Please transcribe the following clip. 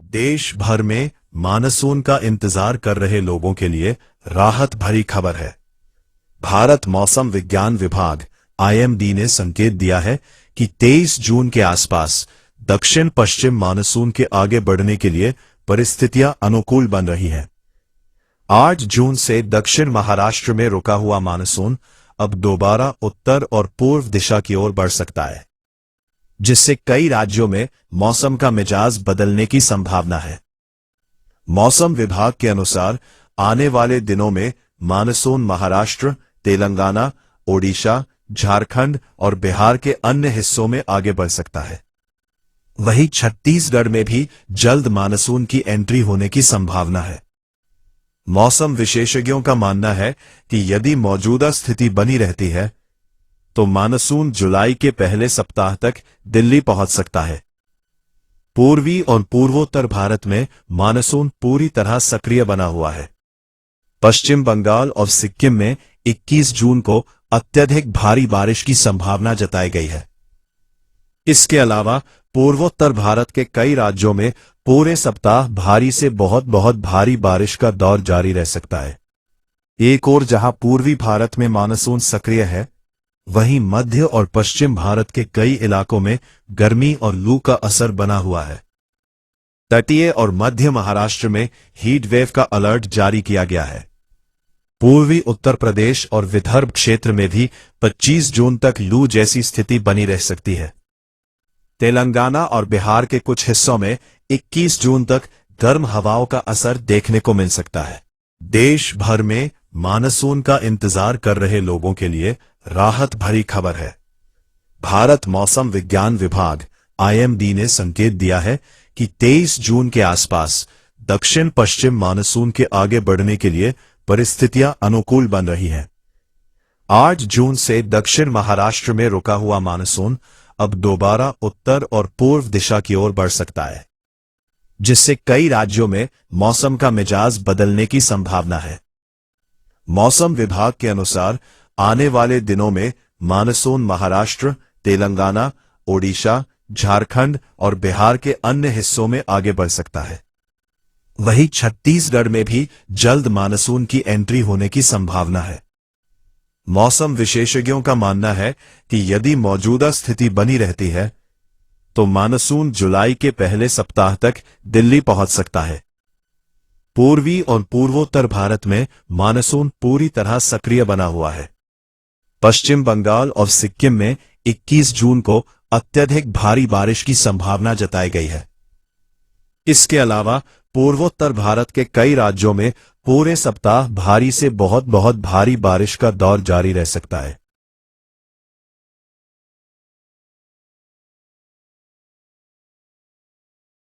देश भर में मानसून का इंतजार कर रहे लोगों के लिए राहत भरी खबर है। भारत मौसम विज्ञान विभाग (IMD) ने संकेत दिया है कि 23 जून के आसपास दक्षिण पश्चिम मानसून के आगे बढ़ने के लिए परिस्थितियां अनुकूल बन रही हैं। 8 जून से दक्षिण महाराष्ट्र में रुका हुआ मानसून अब दोबारा उत्तर और पूर्व दिशा की ओर बढ़ सकता है, जिससे कई राज्यों में मौसम का मिजाज बदलने की संभावना है। मौसम विभाग के अनुसार आने वाले दिनों में मानसून महाराष्ट्र, तेलंगाना, ओडिशा, झारखंड और बिहार के अन्य हिस्सों में आगे बढ़ सकता है। वहीं छत्तीसगढ़ में भी जल्द मानसून की एंट्री होने की संभावना है। मौसम विशेषज्ञों का मानना है कि यदि मौजूदा स्थिति बनी रहती है तो मानसून जुलाई के पहले सप्ताह तक दिल्ली पहुंच सकता है। पूर्वी और पूर्वोत्तर भारत में मानसून पूरी तरह सक्रिय बना हुआ है। पश्चिम बंगाल और सिक्किम में 21 जून को अत्यधिक भारी बारिश की संभावना जताई गई है। इसके अलावा पूर्वोत्तर भारत के कई राज्यों में पूरे सप्ताह भारी से बहुत भारी बारिश का दौर जारी रह सकता है। एक ओर जहां पूर्वी भारत में मानसून सक्रिय है, वहीं मध्य और पश्चिम भारत के कई इलाकों में गर्मी और लू का असर बना हुआ है। तटीय और मध्य महाराष्ट्र में हीट वेव का अलर्ट जारी किया गया है। पूर्वी उत्तर प्रदेश और विदर्भ क्षेत्र में भी 25 जून तक लू जैसी स्थिति बनी रह सकती है। तेलंगाना और बिहार के कुछ हिस्सों में 21 जून तक गर्म हवाओं का असर देखने को मिल सकता है। देश भर में मानसून का इंतजार कर रहे लोगों के लिए राहत भरी खबर है। भारत मौसम विज्ञान विभाग (IMD) ने संकेत दिया है कि 23 जून के आसपास दक्षिण पश्चिम मानसून के आगे बढ़ने के लिए परिस्थितियां अनुकूल बन रही हैं। 8 जून से दक्षिण महाराष्ट्र में रुका हुआ मानसून अब दोबारा उत्तर और पूर्व दिशा की ओर बढ़ सकता है, जिससे कई राज्यों में मौसम का मिजाज बदलने की संभावना है। मौसम विभाग के अनुसार आने वाले दिनों में मानसून महाराष्ट्र, तेलंगाना, ओडिशा, झारखंड और बिहार के अन्य हिस्सों में आगे बढ़ सकता है। वहीं छत्तीसगढ़ में भी जल्द मानसून की एंट्री होने की संभावना है। मौसम विशेषज्ञों का मानना है कि यदि मौजूदा स्थिति बनी रहती है तो मानसून जुलाई के पहले सप्ताह तक दिल्ली पहुंच सकता है। पूर्वी और पूर्वोत्तर भारत में मानसून पूरी तरह सक्रिय बना हुआ है। पश्चिम बंगाल और सिक्किम में 21 जून को अत्यधिक भारी बारिश की संभावना जताई गई है। इसके अलावा पूर्वोत्तर भारत के कई राज्यों में पूरे सप्ताह भारी से बहुत भारी बारिश का दौर जारी रह सकता है।